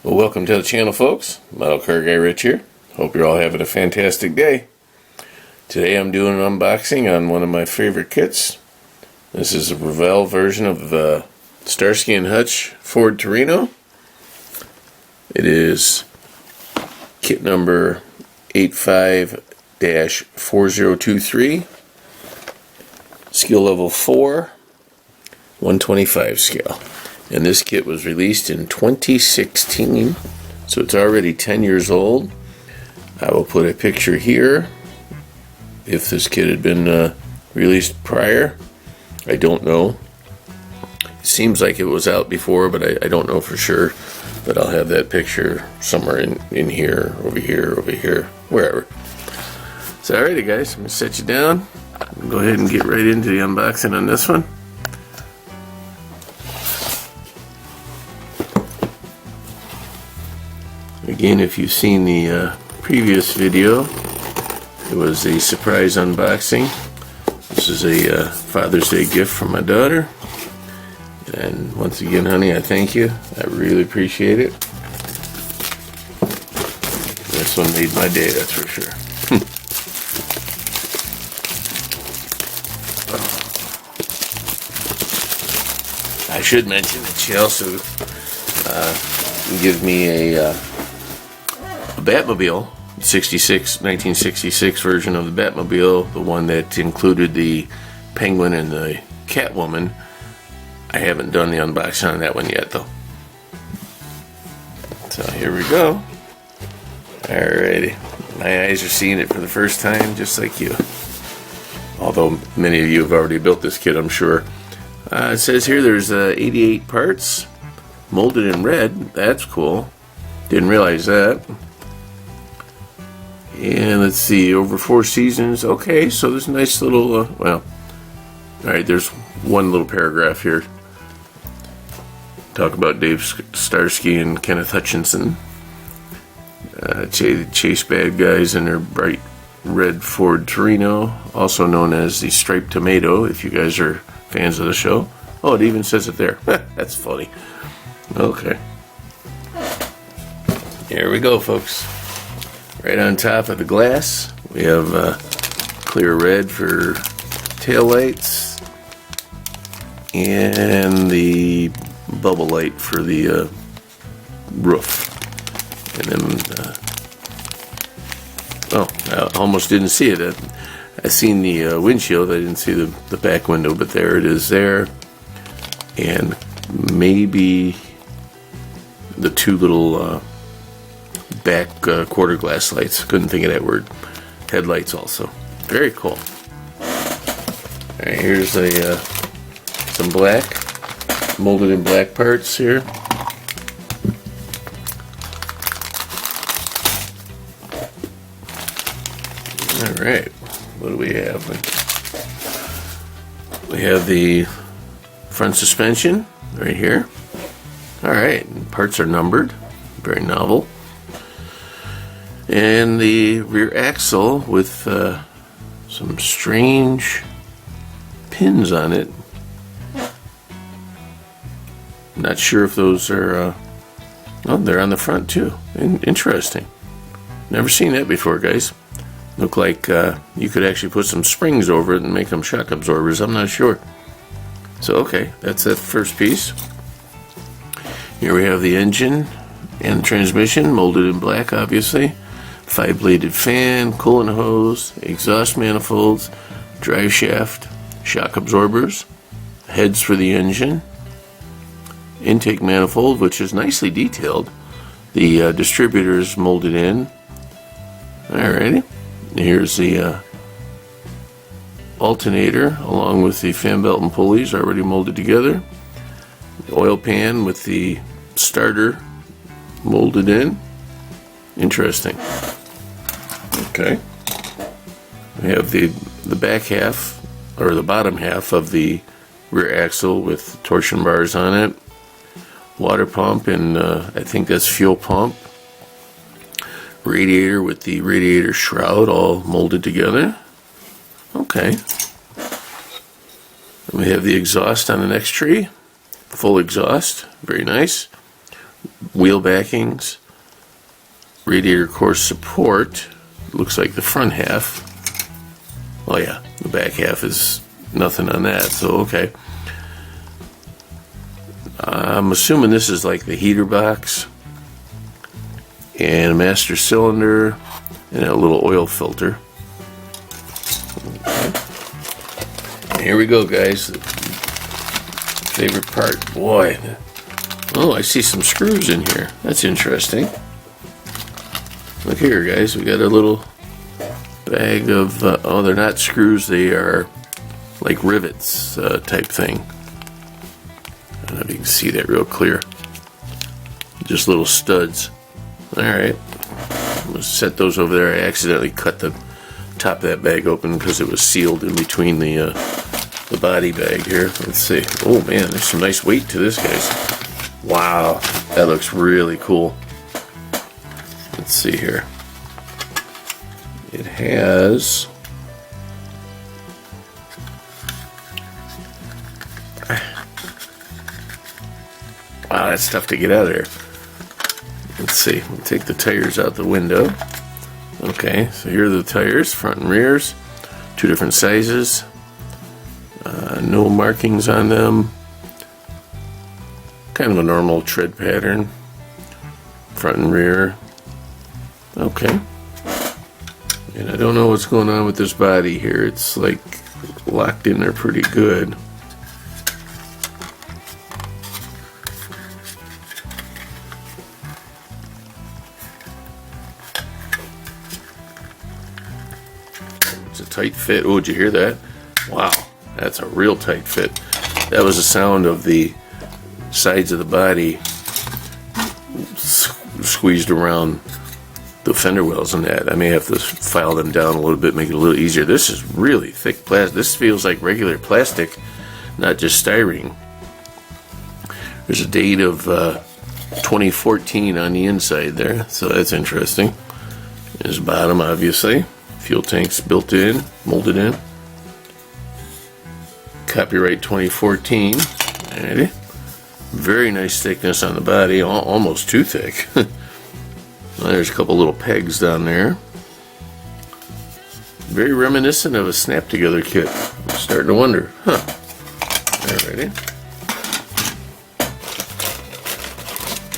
Well, welcome to the channel, folks. Model Car Guy Rich here. Hope you're all having a fantastic day. Today I'm doing an unboxing on one of my favorite kits. This is a Revell version of the Starsky Hutch Ford Torino. It is kit number 85-4023, skill level 4, 125 scale. And this kit was released in 2016, so it's already 10 years old. I will put a picture here if this kit had been released prior. I don't know. It seems like it was out before, but I don't know for sure. But I'll have that picture somewhere in here, over here, wherever. So alrighty guys, I'm going to set you down. Go ahead and get right into the unboxing on this one. Again, if you've seen the previous video, it was a surprise unboxing. This is a Father's Day gift from my daughter. And once again, honey, I thank you. I really appreciate it. This one made my day, that's for sure. I should mention that she also gave me a Batmobile, 1966 version of the Batmobile, the one that included the Penguin and the Catwoman. I haven't done the unboxing on that one yet, though. So here we go. Alrighty. My eyes are seeing it for the first time, just like you. Although many of you have already built this kit, I'm sure. It says here there's 88 parts, molded in red. That's cool. Didn't realize that. And let's see, over 4 seasons. Okay, so there's a nice little, well, alright, there's one little paragraph here. Talk about Dave Starsky and Kenneth Hutchinson. Chase bad guys in their bright red Ford Torino, also known as the striped tomato, if you guys are fans of the show. Oh, it even says it there. That's funny. Okay. Here we go, folks. Right on top of the glass, we have clear red for tail lights and the bubble light for the roof. And then, I almost didn't see it. I seen the windshield. I didn't see the back window, but there it is there. And maybe the two little back quarter glass lights. Couldn't think of that word. Headlights also. Very cool. Alright, here's some black, molded in black parts here. Alright, what do we have? We have the front suspension right here. Alright, parts are numbered. Very novel. And the rear axle with some strange pins on it. Not sure if those are, oh, they're on the front too. Interesting. Never seen that before, guys. Look like you could actually put some springs over it and make them shock absorbers. I'm not sure. So, okay, that's that first piece. Here we have the engine and transmission, molded in black, obviously. 5-bladed fan, coolant hose, exhaust manifolds, drive shaft, shock absorbers, heads for the engine, intake manifold, which is nicely detailed. The distributors molded in. Alrighty. Here's the alternator along with the fan belt and pulleys already molded together. The oil pan with the starter molded in. Interesting. Okay. We have the back half, or the bottom half of the rear axle with torsion bars on it. Water pump, and I think that's fuel pump. Radiator with the radiator shroud all molded together. Okay. And we have the exhaust on the next tree. Full exhaust. Very nice. wheel backings, radiator core support. Looks like the front half. Oh yeah, the back half is nothing on that, so okay. I'm assuming this is like the heater box and a master cylinder and a little oil filter. Okay. Here we go, guys. Favorite part. Boy. Oh, I see some screws in here. That's interesting. Look here, guys. We got a little bag of, oh, they're not screws. They are like rivets type thing. I don't know if you can see that real clear. Just little studs. Alright. I'm going to set those over there. I accidentally cut the top of that bag open because it was sealed in between the body bag here. Let's see. Oh man, there's some nice weight to this, guys. Wow. That looks really cool. Let's see here. It has... Wow, that's tough to get out of there. Let's see. We'll take the tires out the window. Okay, so here are the tires, front and rears. 2 different sizes. No markings on them. Kind of a normal tread pattern. Front and rear. Okay. And I don't know what's going on with this body here. It's like locked in there pretty good. It's a tight fit. Oh, did you hear that? Wow, that's a real tight fit. That was the sound of the sides of the body squeezed around the fender wells and that. I may have to file them down a little bit, make it a little easier. This is really thick plastic. This feels like regular plastic, not just styrene. There's a date of 2014 on the inside there, so that's interesting. There's the bottom, obviously. Fuel tanks built in, molded in. Copyright 2014. Alrighty. Very nice thickness on the body, almost too thick. Well, there's a couple little pegs down there. Very reminiscent of a snap together kit. I'm starting to wonder. Huh. Alrighty.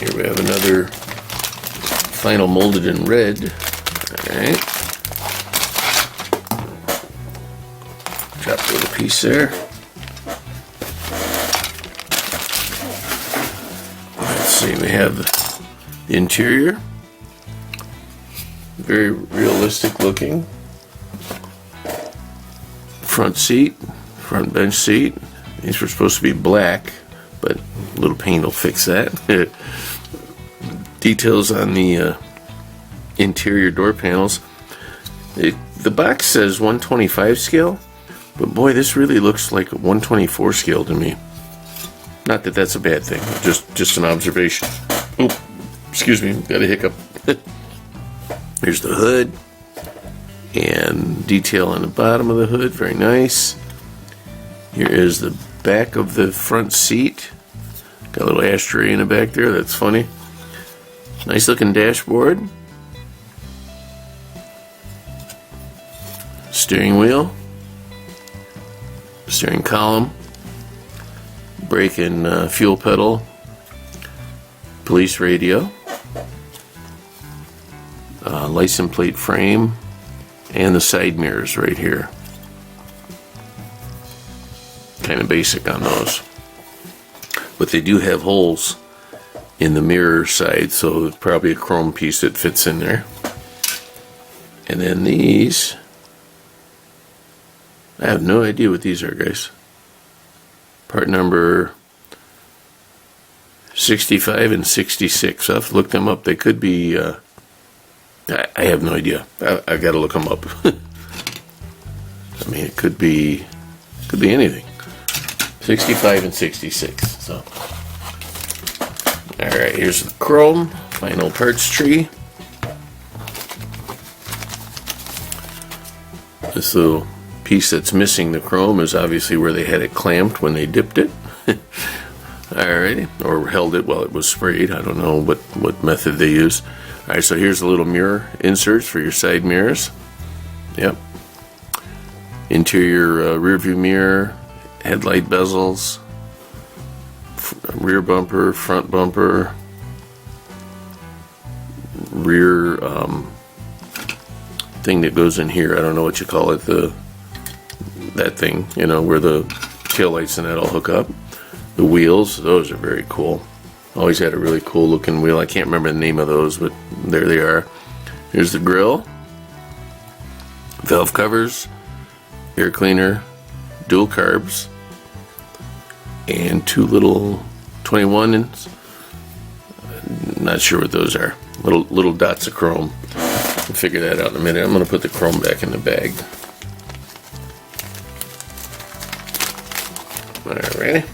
Here we have another final molded in red. Alright. Drop a little piece there. Let's see, we have the interior. Very realistic looking. Front seat, front bench seat. These were supposed to be black, but a little paint will fix that. Details on the interior door panels. The box says 125 scale, but boy, this really looks like a 124 scale to me. Not that that's a bad thing, just an observation. Oop, excuse me, got a hiccup. Here's the hood, and detail on the bottom of the hood, very nice. Here is the back of the front seat. Got a little ashtray in the back there, that's funny. Nice looking dashboard. Steering wheel. Steering column. Brake and fuel pedal. Police radio. License plate frame, and the side mirrors right here. Kind of basic on those, but they do have holes in the mirror side, so it's probably a chrome piece that fits in there. And then these, I have no idea what these are, guys. Part number 65 and 66. I'll have to look them up. They could be I have no idea. I got to look them up. I mean, it could be anything. 65 and 66. So, all right. Here's the chrome final parts tree. This little piece that's missing the chrome is obviously where they had it clamped when they dipped it. Alrighty, or held it while it was sprayed. I don't know what method they use. Alright, so here's a little mirror inserts for your side mirrors. Yep. Interior rear view mirror, headlight bezels, rear bumper, front bumper, rear thing that goes in here. I don't know what you call it. That thing, you know, where the tail lights and that all hook up. The wheels, those are very cool. Always had a really cool looking wheel. I can't remember the name of those, but there they are. Here's the grill, valve covers, air cleaner, dual carbs, and two little 21s. Not sure what those are. Little dots of chrome. We'll figure that out in a minute. I'm going to put the chrome back in the bag. Alrighty.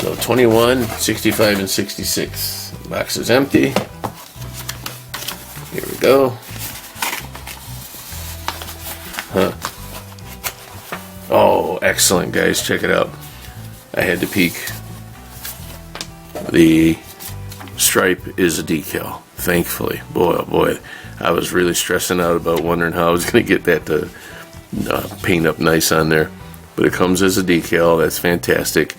So 21, 65, and 66. Box is empty. Here we go. Huh. Oh, excellent, guys. Check it out. I had to peek. The stripe is a decal, thankfully. Boy, oh boy. I was really stressing out about wondering how I was going to get that to paint up nice on there. But it comes as a decal. That's fantastic.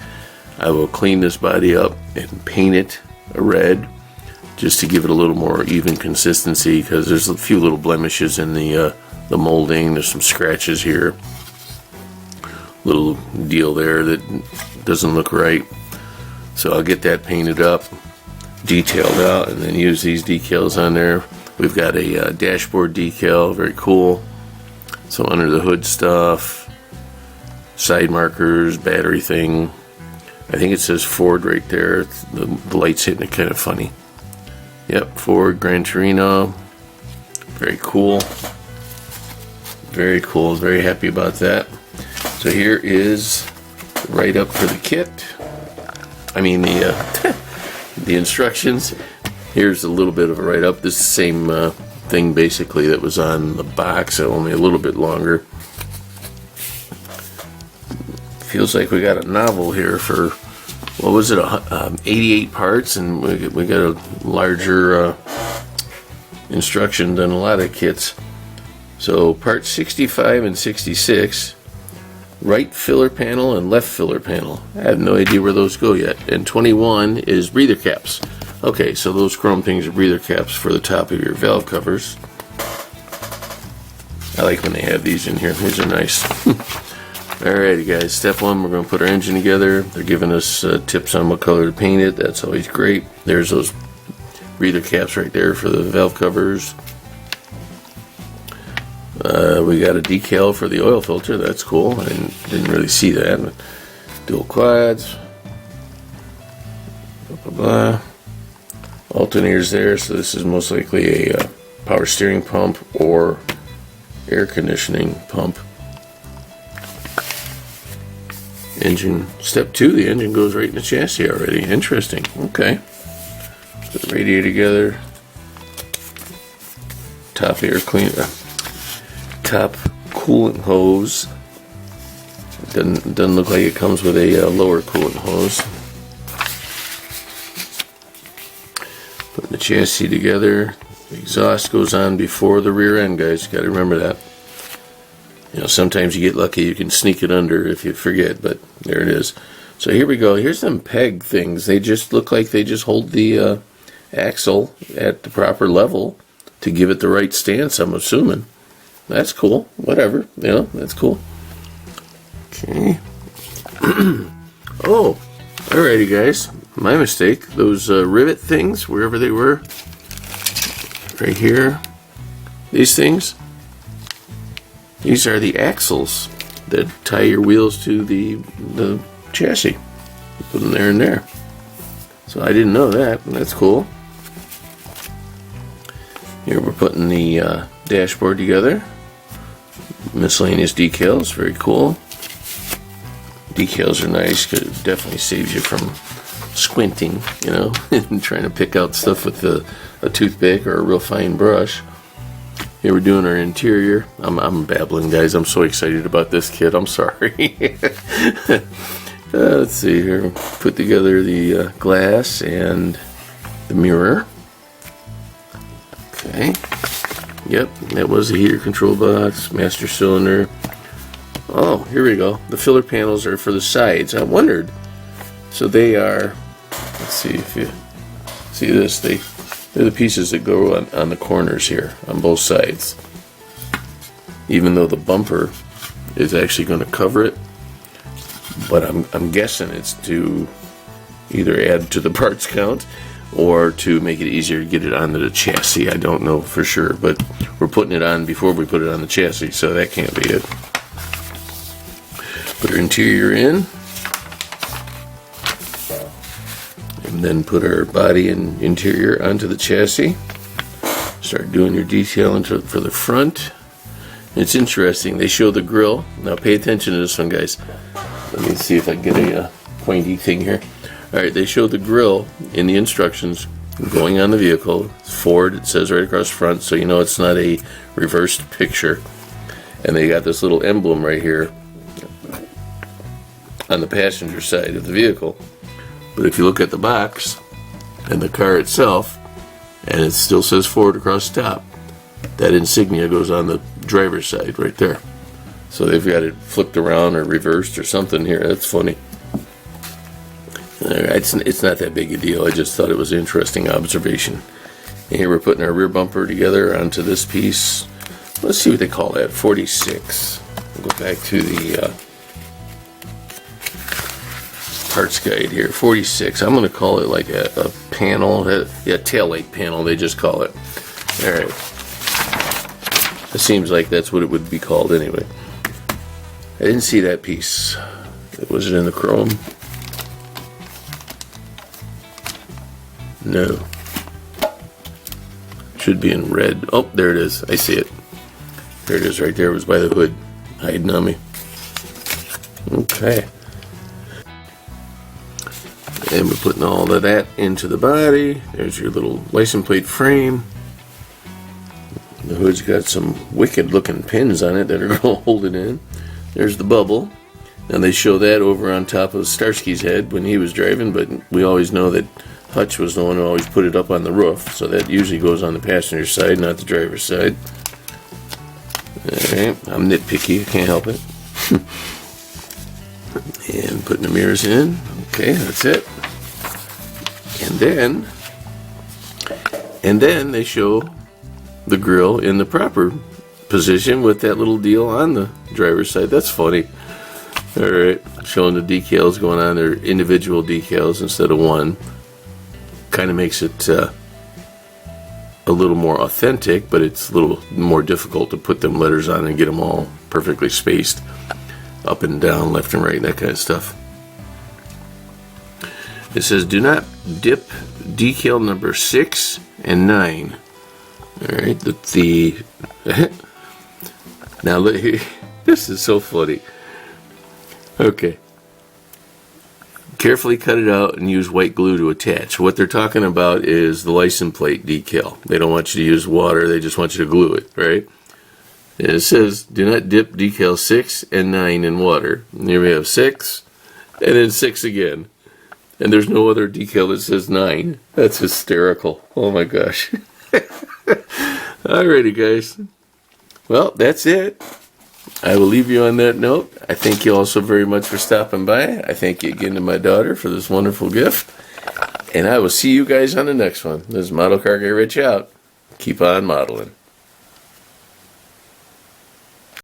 I will clean this body up and paint it a red just to give it a little more even consistency, because there's a few little blemishes in the molding. There's some scratches here. Little deal there that doesn't look right. So I'll get that painted up, detailed out, and then use these decals on there. We've got a dashboard decal, very cool. So under the hood stuff, side markers, battery thing. I think it says Ford right there. The light's hitting it kind of funny. Yep, Ford Gran Torino. Very cool. Very cool. Very happy about that. So here is the write-up for the kit. I mean the the instructions. Here's a little bit of a write-up. This is the same thing basically that was on the box, only a little bit longer. Feels like we got a novel here for, what was it, 88 parts, and we got a larger instruction than a lot of kits. So parts 65 and 66, right filler panel and left filler panel. I have no idea where those go yet. And 21 is breather caps. Okay, so those chrome things are breather caps for the top of your valve covers. I like when they have these in here. These are nice. Alrighty guys, step one, we're going to put our engine together. They're giving us tips on what color to paint it. That's always great. There's those breather caps right there for the valve covers. We got a decal for the oil filter. That's cool. I didn't really see that. But dual quads. Blah, blah, blah. Alternators there, so this is most likely a power steering pump or air conditioning pump. Engine, step 2, the engine goes right in the chassis already. Interesting. Okay. Put the radiator together. Top air cleaner. Top coolant hose. Doesn't look like it comes with a lower coolant hose. Putting the chassis together. The exhaust goes on before the rear end, guys. Got to remember that. You know, sometimes you get lucky, you can sneak it under if you forget, but there it is. So here we go. Here's some peg things. They just look like they just hold the axle at the proper level to give it the right stance, I'm assuming. That's cool. Whatever. You know, that's cool. Okay. Oh, alrighty guys. My mistake. Those rivet things, wherever they were, right here, these things, these are the axles that tie your wheels to the chassis. Put them there and there. So I didn't know that. That's cool. Here we're putting the dashboard together. Miscellaneous decals, very cool. Decals are nice because it definitely saves you from squinting, you know, and trying to pick out stuff with a toothpick or a real fine brush. Here we're doing our interior. I'm babbling, guys. I'm so excited about this kit. I'm sorry. Let's see here. Put together the glass and the mirror. Okay. Yep, that was the heater control box, master cylinder. Oh, here we go. The filler panels are for the sides. I wondered. So they are, let's see if you see this. They're the pieces that go on the corners here, on both sides. Even though the bumper is actually going to cover it. But I'm guessing it's to either add to the parts count or to make it easier to get it onto the chassis. I don't know for sure, but we're putting it on before we put it on the chassis, so that can't be it. Put our interior in, and then put our body and interior onto the chassis. Start doing your detailing for the front. It's interesting, they show the grill. Now pay attention to this one, guys. Let me see if I can get a pointy thing here. Alright, they show the grill in the instructions going on the vehicle. It's Ford, it says right across front, so you know it's not a reversed picture. And they got this little emblem right here on the passenger side of the vehicle. But if you look at the box and the car itself, and it still says Ford across the top, that insignia goes on the driver's side right there. So they've got it flipped around or reversed or something here. That's funny. It's not that big a deal. I just thought it was an interesting observation. And here we're putting our rear bumper together onto this piece. Let's see what they call that. 46. We'll go back to the parts guide here. 46. I'm going to call it like a panel. Tail light panel, they just call it. Alright. It seems like that's what it would be called anyway. I didn't see that piece. Was it in the chrome? No. Should be in red. Oh, there it is. I see it. There it is right there. It was by the hood. Hiding on me. Okay. And we're putting all of that into the body. There's your little license plate frame. The hood's got some wicked looking pins on it that are going to hold it in. There's the bubble. Now they show that over on top of Starsky's head when he was driving, but we always know that Hutch was the one who always put it up on the roof, so that usually goes on the passenger side, not the driver's side. Alright, I'm nitpicky, I can't help it. And putting the mirrors in. Okay, that's it. And then they show the grill in the proper position with that little deal on the driver's side. That's funny. Alright, showing the decals going on. They're individual decals instead of one. Kind of makes it a little more authentic, but it's a little more difficult to put them letters on and get them all perfectly spaced up and down, left and right, that kind of stuff. It says do not dip decal number 6 and 9. Alright, now look here. This is so funny. Okay. Carefully cut it out and use white glue to attach. What they're talking about is the license plate decal. They don't want you to use water, they just want you to glue it, right? And it says, do not dip decal 6 and 9 in water. And here we have 6, and then 6 again. And there's no other decal that says 9. That's hysterical. Oh my gosh. Alrighty, guys. Well, that's it. I will leave you on that note. I thank you all so very much for stopping by. I thank you again to my daughter for this wonderful gift. And I will see you guys on the next one. This is Model Car Guy Rich out. Keep on modeling.